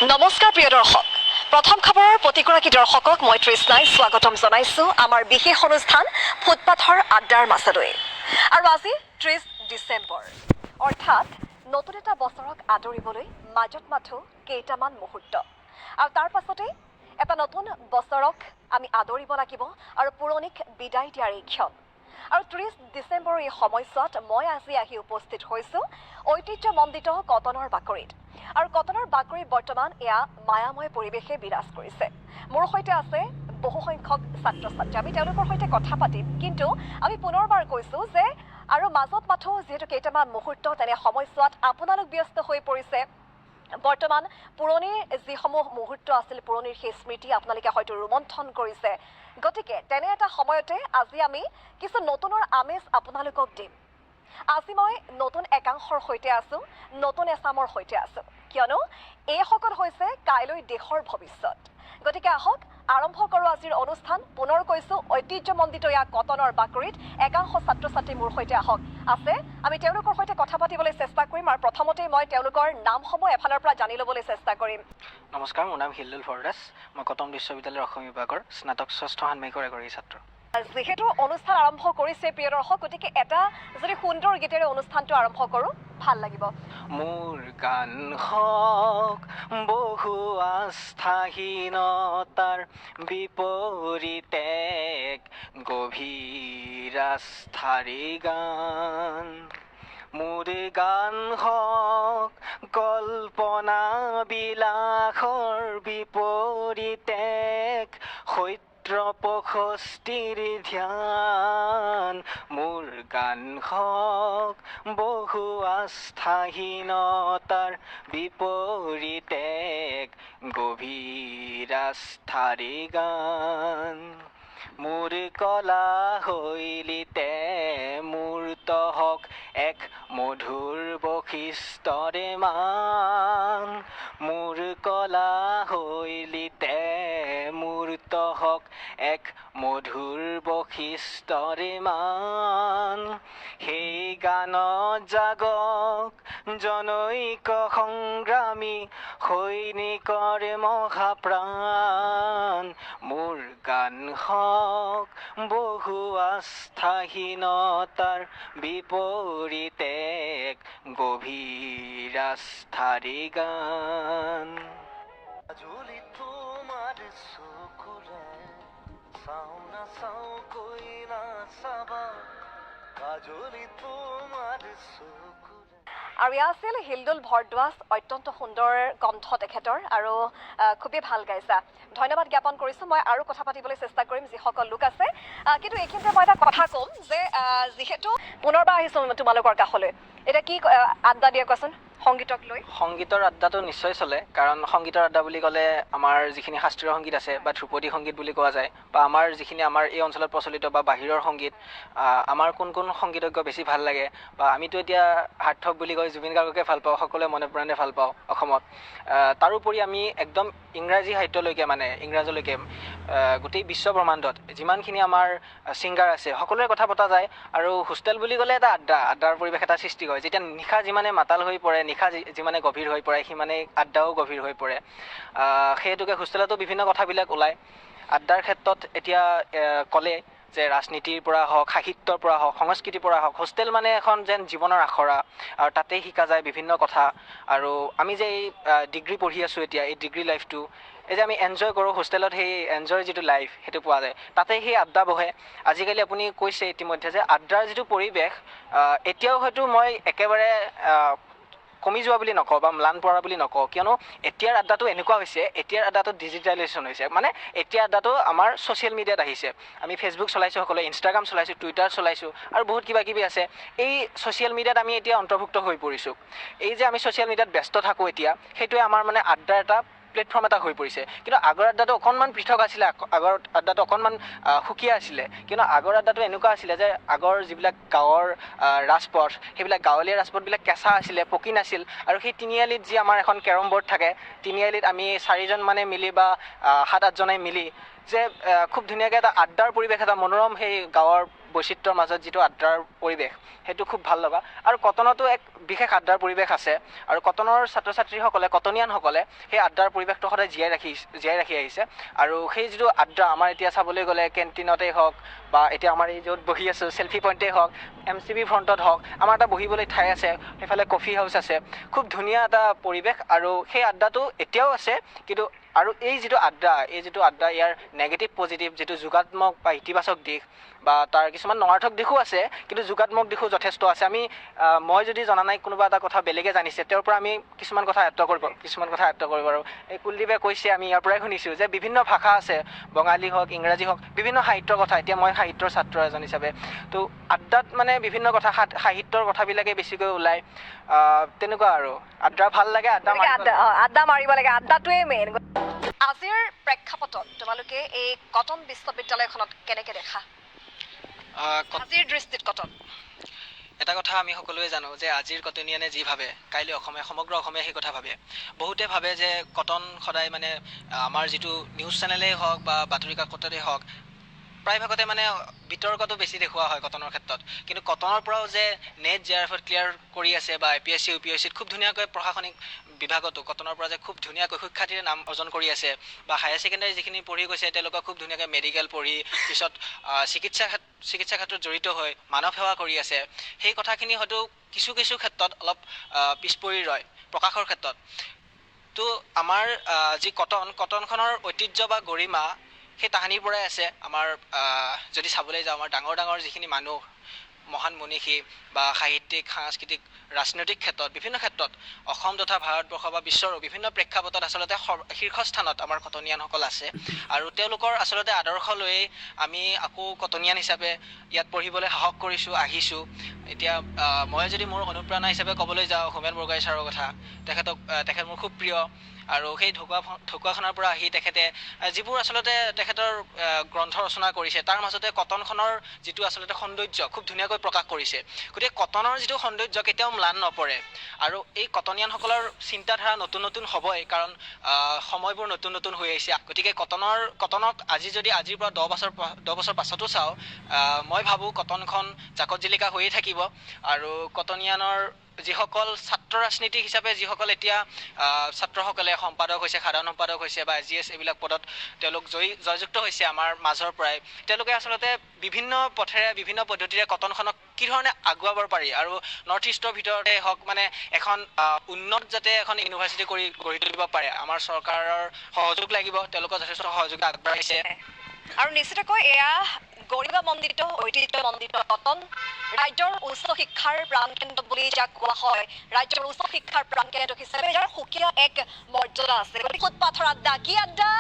নমস্কাৰ প্ৰিয় দৰ্শক প্ৰথম খবৰৰ প্ৰতিগৰাকী দৰ্শকক মই তৃষ্ণাই স্বাগতম জনাইছোঁ আমাৰ বিশেষ অনুষ্ঠান ফুটপাথৰ আড্ডাৰ মাজলৈ আৰু আজি ৩০ ডিচেম্বৰ অৰ্থাৎ নতুন এটা বছৰক আদৰিবলৈ মাজত মাথো কেইটামান মুহূৰ্ত আৰু তাৰ পাছতে এটা নতুন বছৰক আমি আদৰিব লাগিব আৰু পুৰণিক বিদায় দিয়াৰ এই ক্ষণ আৰু ৩০ ডিচেম্বৰৰ এই সময়ছোৱাত মই আজি আহি উপস্থিত হৈছোঁ ঐতিহ্যমণ্ডিত কটনৰ বাকৰিত আৰু কটনৰ বাকৰিত বৰ্তমান এয়া মায়াময় পৰিৱেশে বিৰাজ কৰিছে মোৰ সৈতে আছে বহু সংখ্যক ছাত্ৰ ছাত্ৰী আমি তেওঁলোকৰ সৈতে কথা পাতিম কিন্তু আমি পুনৰবাৰ কৈছোঁ যে আৰু মাজত মাথো যিহেতু কেইটামান মুহূৰ্ত তেনে সময়ছোৱাত আপোনালোক ব্যস্ত হৈ পৰিছে বৰ্তমান পুৰণিৰ যিসমূহ মুহূৰ্ত আছিল পুৰণিৰ সেই স্মৃতি আপোনালোকে হয়তো ৰোমন্থন কৰিছে গতিকে তেনে এটা সময়তে আজি আমি কিছু নতুনৰ আমেজ আপোনালোকক দিম আজি মই নতুন একাংশৰ সৈতে আছোঁ নতুন এছামৰ সৈতে আছোঁ কিয়নো এইসকল হৈছে কাইলৈ দেশৰ ভৱিষ্যত গতিকে আহক আৰম্ভ কৰোঁ আজিৰ অনুষ্ঠান পুনৰ কৈছোঁ ঐতিহ্যমণ্ডিত এয়া কটনৰ বাকৰিত একাংশ ছাত্ৰ ছাত্ৰী মোৰ সৈতে আহক আছে আমি তেওঁলোকৰ সৈতে কথা পাতিবলৈ চেষ্টা কৰিম আৰু প্ৰথমতেই মই তেওঁলোকৰ নামসমূহ এফালৰ পৰা জানি ল'বলৈ চেষ্টা কৰিম নমস্কাৰ মোৰ নাম হিল্ডুল ফৰদাস মই কটন বিশ্ববিদ্যালয়ৰ অসম বিভাগৰ স্নাতক ষষ্ঠ ষাণ্মাসিকৰ এগৰাকী ছাত্ৰ যিহেতু অনুষ্ঠান আৰম্ভ কৰিছে প্ৰিয় দৰ্শক গতিকে এটা যদি সুন্দৰ গীতেৰে অনুষ্ঠানটো আৰম্ভ কৰোঁ ভাল লাগিব মোৰ গান হওক বহু আস্থাহীনতাৰ বিপৰীতে গভীৰ আস্থাৰে গান মোৰ গান হওক কল্পনা বিলাসৰ বিপৰীতে প্ৰশস্তিৰ ধ্যান মোৰ গান হওক বহু আস্থাহীনতাৰ বিপৰীতে গভীৰ আস্থাৰে গান মোৰ কলা শৈলীতে মূৰ্ত হওক এক মধুৰ বৈশিষ্ট্যৰে মান মোৰ কলা শৈলীতে মূৰ্ত হওক এক মধুৰ বৈশিষ্ট্যৰে মান সেই গানত জাগক জনৈক সংগ্ৰামী সৈনিকৰ মহাপ্ৰাণ মোৰ গান হওক বহু আস্থাহীনতাৰ বিপৰীতে গভীৰ আস্থাৰে গান জুলি তোমাৰ চকুৰে চাও না চাও কৈ না চাবা কাজলি তোমাৰ চকুৰে আৰু এয়া আছিল হিল্ডুল ভৰদ্বাজ অত্যন্ত সুন্দৰ কণ্ঠ তেখেতৰ আৰু খুবেই ভাল গাইছা ধন্যবাদ জ্ঞাপন কৰিছোঁ মই আৰু কথা পাতিবলৈ চেষ্টা কৰিম যিসকল লোক আছে কিন্তু এইখিনিতে মই এটা কথা ক'ম যে যিহেতু পুনৰবাৰ আহিছোঁ তোমালোকৰ কাষলৈ এতিয়া কি আড্ডা দিয়া কোৱাচোন সংগীতক লৈ সংগীতৰ আড্ডাটো নিশ্চয় চলে কাৰণ সংগীতৰ আড্ডা বুলি ক'লে আমাৰ যিখিনি শাস্ত্ৰীয় সংগীত আছে বা ধ্ৰুপদী সংগীত বুলি কোৱা যায় বা আমাৰ যিখিনি আমাৰ এই অঞ্চলত প্ৰচলিত বা বাহিৰৰ সংগীত আমাৰ কোন কোন সংগীতজ্ঞ বেছি ভাল লাগে বা আমিতো এতিয়া সাৰ্থক বুলি কয় জুবিন গাৰ্গকে ভাল পাওঁ সকলোৱে মনে প্ৰাণে ভাল পাওঁ অসমত তাৰোপৰি আমি একদম ইংৰাজী সাহিত্যলৈকে মানে ইংৰাজলৈকে গোটেই বিশ্ব ব্ৰহ্মাণ্ডত যিমানখিনি আমাৰ ছিংগাৰ আছে সকলোৰে কথা পতা যায় আৰু হোষ্টেল বুলি ক'লে এটা আড্ডাৰ পৰিৱেশ এটা সৃষ্টি হয় যেতিয়া নিশা যিমানে মাতাল হৈ পৰে নিশা যিমানে গভীৰ হৈ পৰে সিমানে আড্ডাও গভীৰ হৈ পৰে সেই হেতুকে হোষ্টেলতো বিভিন্ন কথাবিলাক ওলায় আড্ডাৰ ক্ষেত্ৰত এতিয়া ক'লে যে ৰাজনীতিৰ পৰা হওক সাহিত্যৰ পৰা হওক সংস্কৃতিৰ পৰা হওক হোষ্টেল মানে এখন যেন জীৱনৰ আখৰা আৰু তাতেই শিকা যায় বিভিন্ন কথা আৰু আমি যে এই ডিগ্ৰী পঢ়ি আছোঁ এতিয়া এই ডিগ্ৰী লাইফটো এই যে আমি এনজয় কৰোঁ হোষ্টেলত সেই এনজয়ৰ যিটো লাইফ সেইটো পোৱা যায় তাতে সেই আড্ডা বহে আজিকালি আপুনি কৈছে ইতিমধ্যে যে আড্ডাৰ যিটো পৰিৱেশ এতিয়াও হয়তো মই একেবাৰে কমি যোৱা বুলি নকওঁ বা ম্লান পৰা বুলি নকওঁ কিয়নো এতিয়াৰ আড্ডাটো এনেকুৱা হৈছে এতিয়াৰ আড্ডাটো ডিজিটেলাইজেশ্যন হৈছে মানে এতিয়া আড্ডাটো আমাৰ ছ'চিয়েল মিডিয়াত আহিছে আমি ফেচবুক চলাইছোঁ সকলোৱে ইনষ্টাগ্ৰাম চলাইছোঁ টুইটাৰ চলাইছোঁ আৰু বহুত কিবা কিবি আছে এই ছ'চিয়েল মিডিয়াত আমি এতিয়া অন্তৰ্ভুক্ত হৈ পৰিছোঁ এই যে আমি ছ'চিয়েল মিডিয়াত ব্যস্ত থাকোঁ এতিয়া সেইটোৱে আমাৰ মানে আড্ডাৰ এটা প্লেটফৰ্ম এটা হৈ পৰিছে কিন্তু আগৰ আড্ডাটো অকণমান পৃথক আছিলে আগৰ আড্ডাটো অকণমান সুকীয়া আছিলে কিন্তু আগৰ আড্ডাটো এনেকুৱা আছিলে যে আগৰ যিবিলাক গাঁৱৰ ৰাজপথ সেইবিলাক গাঁৱলীয়া ৰাজপথবিলাক কেঁচা আছিলে পকী নাছিল আৰু সেই তিনিআলিত যি আমাৰ এখন কেৰম বৰ্ড থাকে তিনিআলিত আমি 4জন মানে মিলি বা 7-8জনে মিলি যে খুব ধুনীয়াকৈ এটা আড্ডাৰ পৰিৱেশ এটা মনোৰম সেই গাঁৱৰ বৈচিত্ৰ্যৰ মাজত যিটো আড্ডাৰ পৰিৱেশ সেইটো খুব ভাল লগা আৰু কটনতো এক বিশেষ আড্ডাৰ পৰিৱেশ আছে আৰু কটনৰ ছাত্ৰ ছাত্ৰীসকলে কটনিয়ানসকলে সেই আড্ডাৰ পৰিৱেশটো সদায় জীয়াই ৰাখি আহিছে আৰু সেই যিটো আড্ডা আমাৰ এতিয়া চাবলৈ গ'লে কেণ্টিনতেই হওক বা এতিয়া আমাৰ এই য'ত বহি আছোঁ চেল্ফি পইণ্টেই হওক MCB ফ্ৰণ্টত হওক আমাৰ এটা বহিবলৈ ঠাই আছে সেইফালে কফি হাউচ আছে খুব ধুনীয়া এটা পৰিৱেশ আৰু সেই আড্ডাটো এতিয়াও আছে কিন্তু আৰু এই যিটো আড্ডা ইয়াৰ নেগেটিভ পজিটিভ যিটো যোগাত্মক বা ইতিবাচক দিশ বা তাৰ কিছুমান নৰাৰ্থক দিশো আছে কিন্তু যোগাত্মক দিশো যথেষ্ট আছে মই যদি জনা নাই কোনোবা এটা কথা বেলেগে জানিছে তেওঁৰ পৰা আমি কিছুমান কথা আয়ত্ব কৰিব আৰু এই কুলদীপে কৈছে আমি ইয়াৰ পৰাই শুনিছোঁ যে বিভিন্ন ভাষা আছে বঙালী হওক ইংৰাজী হওক বিভিন্ন সাহিত্যৰ কথা এতিয়া মই সাহিত্যৰ ছাত্ৰ এজন হিচাপে তো আড্ডাত মানে বিভিন্ন কথা সাহিত্যৰ কথাবিলাকে বেছিকৈ ওলায় তেনেকুৱা আৰু আড্ডা ভাল লাগে আড্ডা মাৰিব লাগে আড্ডাটোৱে মেইন আজিৰ প্ৰেক্ষাপটত তোমালোকে এই কটন বিশ্ববিদ্যালয়খনত কেনেকৈ দেখা আজিৰ দৃষ্টিত কটন এটা কথা আমি সকলোৱে জানো যে আজিৰ কটনিয়ানে যি ভাবে কাইলৈ সমগ্ৰ অসমীয়া সেই কথা ভাবে বহুতে ভাবে যে কটন সদায় মানে আমাৰ যিটো নিউজ চেনেলেই হওক বা বাতৰি কাকতেই হওক প্ৰায়ভাগতে মানে বিতৰ্কটো বেছি দেখুওৱা হয় কটনৰ ক্ষেত্ৰত কিন্তু কটনৰ পৰাও যে নেট JRF ক্লিয়াৰ কৰি আছে বা APSC UPSCত খুব ধুনীয়াকৈ প্ৰশাসনিক বিভাগতো কটনৰ পৰা যে খুব ধুনীয়াকৈ সুখ্যাতিৰে নাম অৰ্জন কৰি আছে বা হায়াৰ ছেকেণ্ডাৰী যিখিনি পঢ়ি গৈছে তেওঁলোকে খুব ধুনীয়াকৈ মেডিকেল পঢ়ি পিছত চিকিৎসা ক্ষেত্ৰত জড়িত হৈ মানৱ সেৱা কৰি আছে সেই কথাখিনি হয়তো কিছু ক্ষেত্ৰত অলপ পিছ পৰি ৰয় প্ৰকাশৰ ক্ষেত্ৰত তো আমাৰ যি কটনখনৰ ঐতিহ্য বা গৰিমা সেই তাহানিৰ পৰাই আছে আমাৰ যদি চাবলৈ যাওঁ আমাৰ ডাঙৰ যিখিনি মানুহ মহান মনীষী বা সাহিত্যিক সাংস্কৃতিক ৰাজনৈতিক ক্ষেত্ৰত বিভিন্ন ক্ষেত্ৰত অসম তথা ভাৰতবৰ্ষ বা বিশ্বৰ বিভিন্ন প্ৰেক্ষাপটত আচলতে শীৰ্ষস্থানত আমাৰ কটনিয়ানসকল আছে আৰু তেওঁলোকৰ আচলতে আদৰ্শ লৈয়ে আমি আকৌ কটনিয়ান হিচাপে ইয়াত পঢ়িবলৈ সাহস কৰিছোঁ আহিছোঁ এতিয়া মই যদি মোৰ অনুপ্ৰেৰণা হিচাপে ক'বলৈ যাওঁ হোমেন বৰগোহাঁই ছাৰৰ কথা তেখেত মোৰ খুব প্ৰিয় আৰু সেই ঢকুৱাখানাৰ পৰা আহি তেখেতে যিবোৰ আচলতে তেখেতৰ গ্ৰন্থ ৰচনা কৰিছে তাৰ মাজতে কটনখনৰ যিটো আচলতে সৌন্দৰ্য খুব ধুনীয়াকৈ প্ৰকাশ কৰিছে গতিকে কটনৰ যিটো সৌন্দৰ্য কেতিয়াও ম্লান নপৰে আৰু এই কটনিয়ানসকলৰ চিন্তাধাৰা নতুন হ'বই কাৰণ সময়বোৰ নতুন হৈ আহিছে গতিকে কটনক আজিৰ পৰা 10 বছৰ পাছতো চাওঁ মই ভাবোঁ কটনখন জাকত জিলিকা হৈয়ে থাকিব আৰু কটনিয়ানৰ যিসকল ছাত্ৰ ৰাজনীতি হিচাপে যিসকল এতিয়া ছাত্ৰসকলে সম্পাদক হৈছে সাধাৰণ সম্পাদক হৈছে বা SGS এইবিলাক পদত তেওঁলোক জয়যুক্ত হৈছে আমাৰ মাজৰ পৰাই তেওঁলোকে আচলতে বিভিন্ন পথেৰে বিভিন্ন পদ্ধতিৰে কটনখনক কি ধৰণে আগুৱাব পাৰি আৰু নৰ্থ ইষ্টৰ ভিতৰতে হওক মানে এখন উন্নত যাতে এখন ইউনিভাৰ্চিটি গঢ়ি তুলিব পাৰে আমাৰ চৰকাৰৰ সহযোগ লাগিব তেওঁলোকৰ যথেষ্ট সহযোগ আগবঢ়াইছে আৰু নিশ্চিতকৈ এয়া গৰিমামণ্ডিত ঐতিহ্যমণ্ডিত কটন ৰাজ্যৰ উচ্চ শিক্ষাৰ প্ৰাণকেন্দ্ৰ বুলি যাক কোৱা হয় ৰাজ্যৰ উচ্চ শিক্ষাৰ প্ৰাণকেন্দ্ৰ হিচাপে যাৰ সুকীয়া এক মৰ্যাদা আছে গতিকে ফুটপাথৰ আড্ডা কি আড্ডা